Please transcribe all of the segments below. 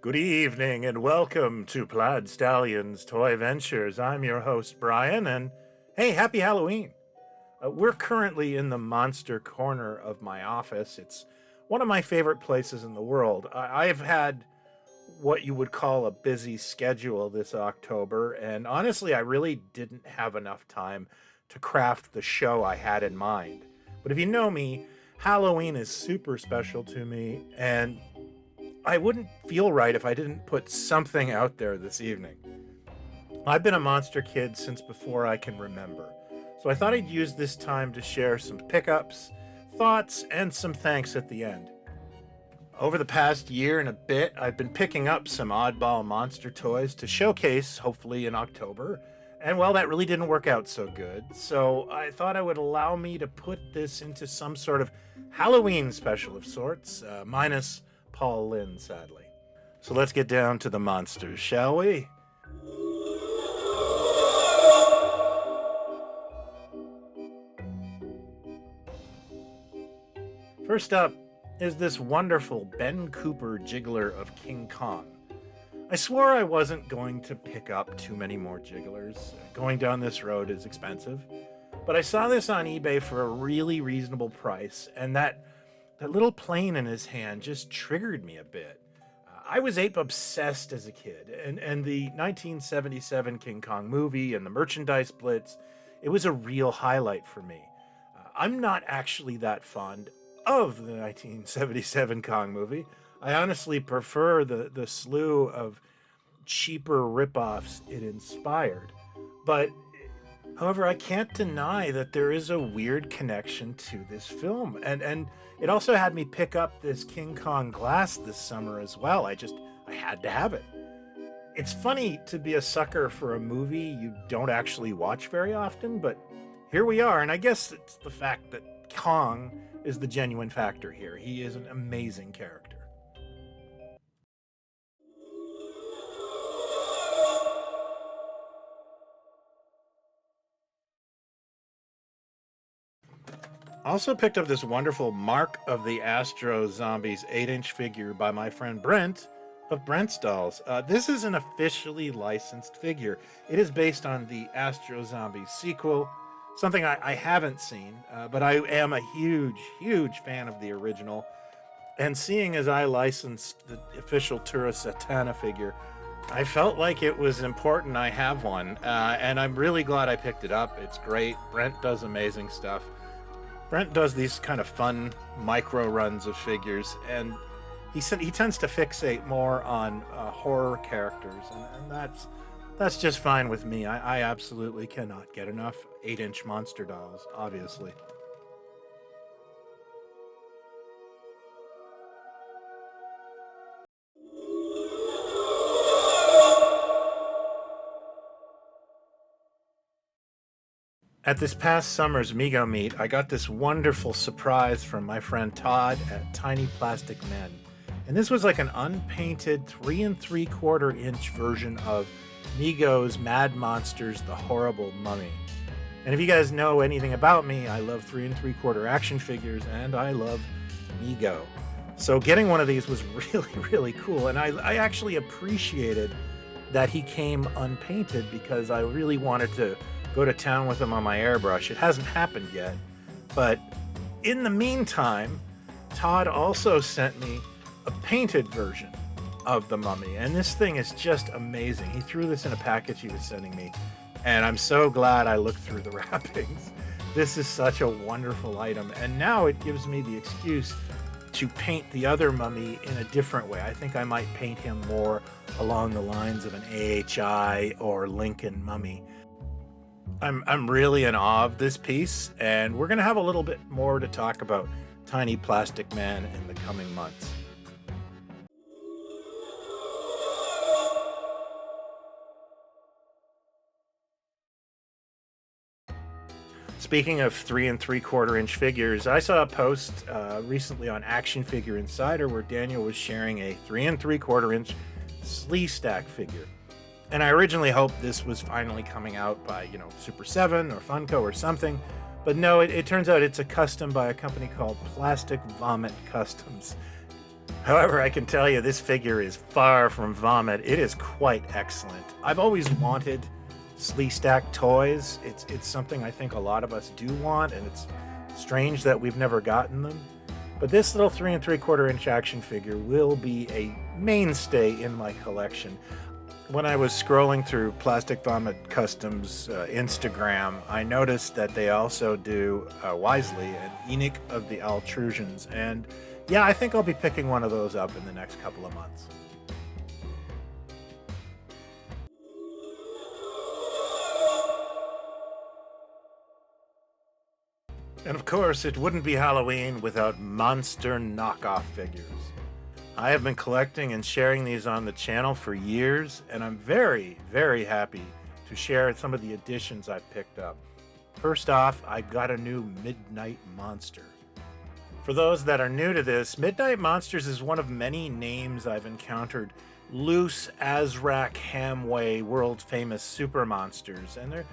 Good evening and welcome to Plaid Stallion's Toy Ventures. I'm your host, Brian, and hey, happy Halloween. We're currently in the monster corner of my office. It's one of my favorite places in the world. I've had what you would call a busy schedule this October, and honestly, I really didn't have enough time to craft the show I had in mind. But if you know me, Halloween is super special to me, and I wouldn't feel right if I didn't put something out there this evening. I've been a monster kid since before I can remember, so I thought I'd use this time to share some pickups, thoughts, and some thanks at the end. Over the past year and a bit, I've been picking up some oddball monster toys to showcase, hopefully in October, and well, that really didn't work out so good, so I thought it would allow me to put this into some sort of Halloween special of sorts, minus Paul Lynn, sadly. So let's get down to the monsters, shall we? First up is this wonderful Ben Cooper Jiggler of King Kong. I swore I wasn't going to pick up too many more Jigglers. Going down this road is expensive. But I saw this on eBay for a really reasonable price, and that little plane in his hand just triggered me a bit. I was ape obsessed as a kid, and the 1977 King Kong movie and the merchandise blitz, it was a real highlight for me. I'm not actually that fond of the 1977 Kong movie. I honestly prefer the slew of cheaper ripoffs it inspired. But however, I can't deny that there is a weird connection to this film, and it also had me pick up this King Kong glass this summer as well. I had to have it. It's funny to be a sucker for a movie you don't actually watch very often, but here we are, and I guess it's the fact that Kong is the genuine factor here. He is an amazing character. Also picked up this wonderful Mark of the Astro Zombies 8-inch figure by my friend Brent of BrentzDollz. This is an officially licensed figure. It is based on the Astro Zombies sequel, something I haven't seen, but I am a huge fan of the original. And seeing as I licensed the official Tura Satana figure, I felt like it was important I have one, and I'm really glad I picked it up. It's great. Brent does amazing stuff. Brent does these kind of fun micro runs of figures, and he tends to fixate more on horror characters, and that's just fine with me. I absolutely cannot get enough 8-inch monster dolls, obviously. At this past summer's Mego meet, I got this wonderful surprise from my friend Todd at Tiny Plastic Men. And this was like an unpainted 3 3/4 inch version of Nigo's Mad Monsters, The Horrible Mummy. And if you guys know anything about me, I love 3 3/4 action figures, and I love Nigo. So getting one of these was really cool. And I actually appreciated that he came unpainted because I really wanted to go to town with him on my airbrush. It hasn't happened yet, but in the meantime, Todd also sent me a painted version of the Mummy, and this thing is just amazing. He threw this in a package he was sending me, and I'm so glad I looked through the wrappings. This is such a wonderful item, and now it gives me the excuse to paint the other Mummy in a different way. I think I might paint him more along the lines of an AHI or Lincoln Mummy. I'm really in awe of this piece, and we're going to have a little bit more to talk about Tiny Plastic Man in the coming months. Speaking of 3 3/4 inch figures, I saw a post recently on Action Figure Insider where Daniel was sharing a 3 3/4 inch Sleestaks figure. And I originally hoped this was finally coming out by, Super 7 or Funko or something. But no, it turns out it's a custom by a company called Plastic Vomit Customs. However, I can tell you this figure is far from vomit. It is quite excellent. I've always wanted Sleestak toys. It's something I think a lot of us do want, and it's strange that we've never gotten them. But this little 3 3/4 inch action figure will be a mainstay in my collection. When I was scrolling through Plastic Vomit Customs Instagram, I noticed that they also do Wisely and Enoch of the Altrusions, and yeah, I think I'll be picking one of those up in the next couple of months. And of course, it wouldn't be Halloween without monster knockoff figures. I have been collecting and sharing these on the channel for years, and I'm very, very happy to share some of the additions I've picked up. First off, I got a new Midnight Monster. For those that are new to this, Midnight Monsters is one of many names I've encountered loose Azrak Hamway world famous super monsters, and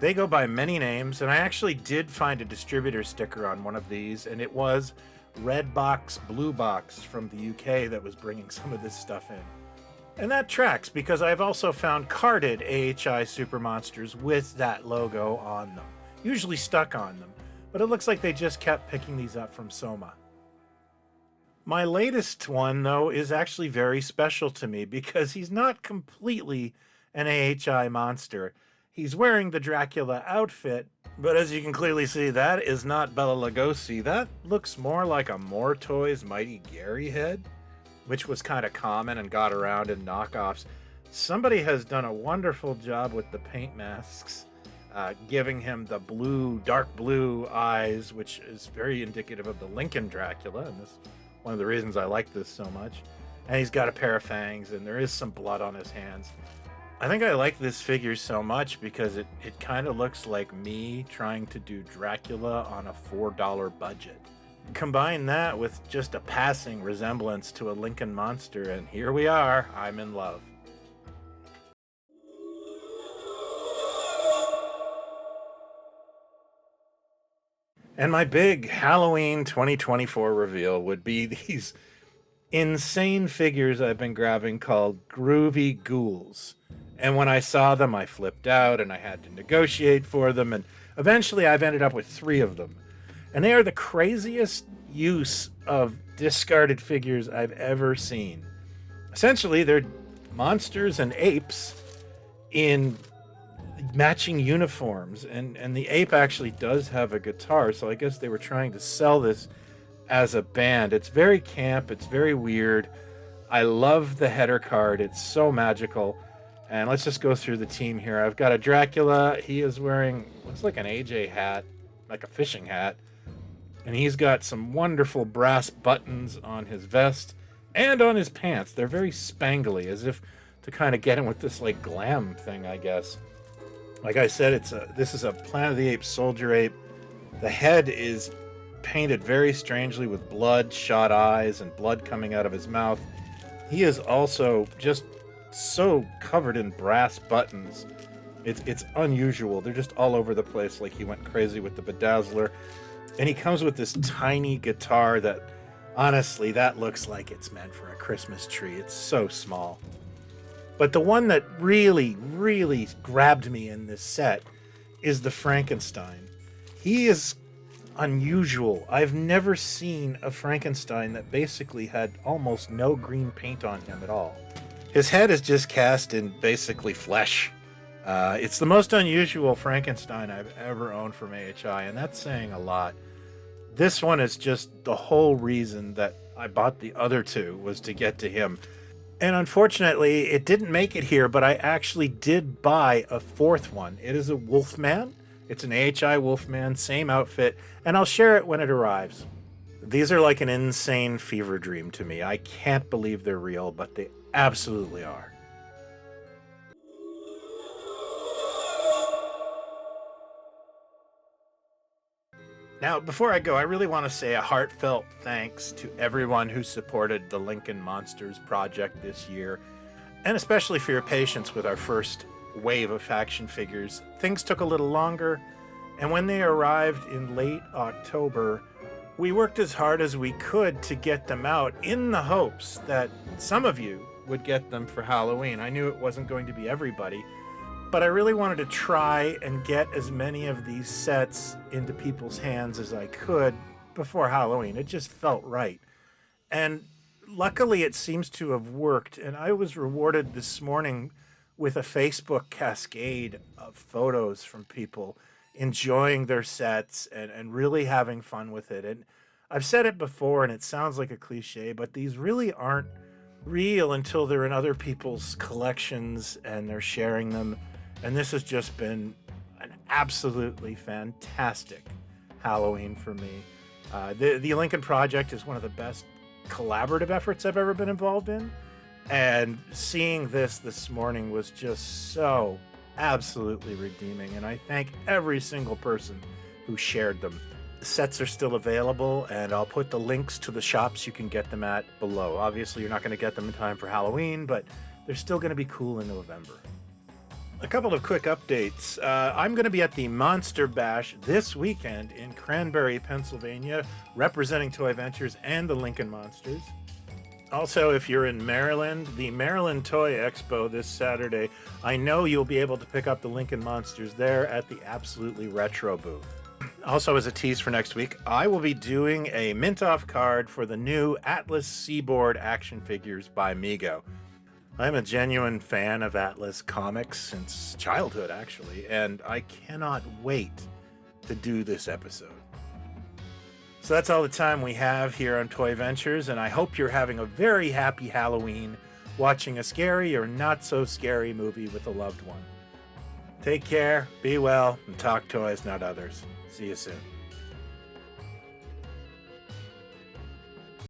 they go by many names, and I actually did find a distributor sticker on one of these, and it was Red Box Blue Box from the UK that was bringing some of this stuff in. And that tracks, because I've also found carded AHI super monsters with that logo on them, usually stuck on them, but it looks like they just kept picking these up from Soma. My latest one, though, is actually very special to me because he's not completely an AHI monster. He's wearing the Dracula outfit, but as you can clearly see, that is not Bela Lugosi. That looks more like a More Toys Mighty Gary head, which was kind of common and got around in knockoffs. Somebody has done a wonderful job with the paint masks, giving him the blue, dark blue eyes, which is very indicative of the Lincoln Dracula, and this is one of the reasons I like this so much. And he's got a pair of fangs, and there is some blood on his hands. I think I like this figure so much because it kind of looks like me trying to do Dracula on a $4 budget. Combine that with just a passing resemblance to a Lincoln Monster, and here we are. I'm in love. And my big Halloween 2024 reveal would be these insane figures I've been grabbing called Groovy Ghouls. And when I saw them, I flipped out and I had to negotiate for them. And eventually I've ended up with 3 of them. And they are the craziest use of discarded figures I've ever seen. Essentially, they're monsters and apes in matching uniforms. And the ape actually does have a guitar. So I guess they were trying to sell this as a band. It's very camp. It's very weird. I love the header card. It's so magical. And let's just go through the team here. I've got a Dracula. He is wearing, looks like an AJ hat, like a fishing hat. And he's got some wonderful brass buttons on his vest and on his pants. They're very spangly, as if to kind of get him with this like glam thing, I guess. Like I said, this is a Planet of the Apes soldier ape. The head is painted very strangely with bloodshot eyes and blood coming out of his mouth. He is also just so covered in brass buttons. It's unusual. They're just all over the place, like he went crazy with the bedazzler. And he comes with this tiny guitar that, honestly, that looks like it's meant for a Christmas tree. It's so small. But the one that really, really grabbed me in this set is the Frankenstein. He is unusual. I've never seen a Frankenstein that basically had almost no green paint on him at all. His head is just cast in basically flesh. It's the most unusual Frankenstein I've ever owned from AHI, and that's saying a lot. This one is just the whole reason that I bought the other 2 was to get to him. And unfortunately, it didn't make it here, but I actually did buy a 4th one. It is a Wolfman. It's an AHI Wolfman, same outfit, and I'll share it when it arrives. These are like an insane fever dream to me. I can't believe they're real, but they absolutely are. Now, before I go, I really want to say a heartfelt thanks to everyone who supported the Lincoln Monsters project this year, and especially for your patience with our first wave of faction figures. Things took a little longer, and when they arrived in late October, We worked as hard as we could to get them out in the hopes that some of you would get them for Halloween. I knew it wasn't going to be everybody, but I really wanted to try and get as many of these sets into people's hands as I could before Halloween. It just felt right. And luckily it seems to have worked. And I was rewarded this morning with a Facebook cascade of photos from people enjoying their sets and really having fun with it. And I've said it before, and it sounds like a cliche, but these really aren't real until they're in other people's collections and they're sharing them. And this has just been an absolutely fantastic Halloween for me. The Lincoln Project is one of the best collaborative efforts I've ever been involved in. And seeing this morning was just so absolutely redeeming. And I thank every single person who shared them. The sets are still available, and I'll put the links to the shops you can get them at below. Obviously, you're not going to get them in time for Halloween, but they're still going to be cool in November. A couple of quick updates. I'm going to be at the Monster Bash this weekend in Cranberry, Pennsylvania, representing Toy Ventures and the Lincoln Monsters. Also, if you're in Maryland, the Maryland Toy Expo this Saturday, I know you'll be able to pick up the Lincoln Monsters there at the Absolutely Retro booth. Also, as a tease for next week, I will be doing a mint-off card for the new Atlas Seaboard action figures by Mego. I'm a genuine fan of Atlas comics since childhood, actually, and I cannot wait to do this episode. So that's all the time we have here on Toy Ventures, and I hope you're having a very happy Halloween watching a scary or not so scary movie with a loved one. Take care, be well, and talk toys, not others. See you soon.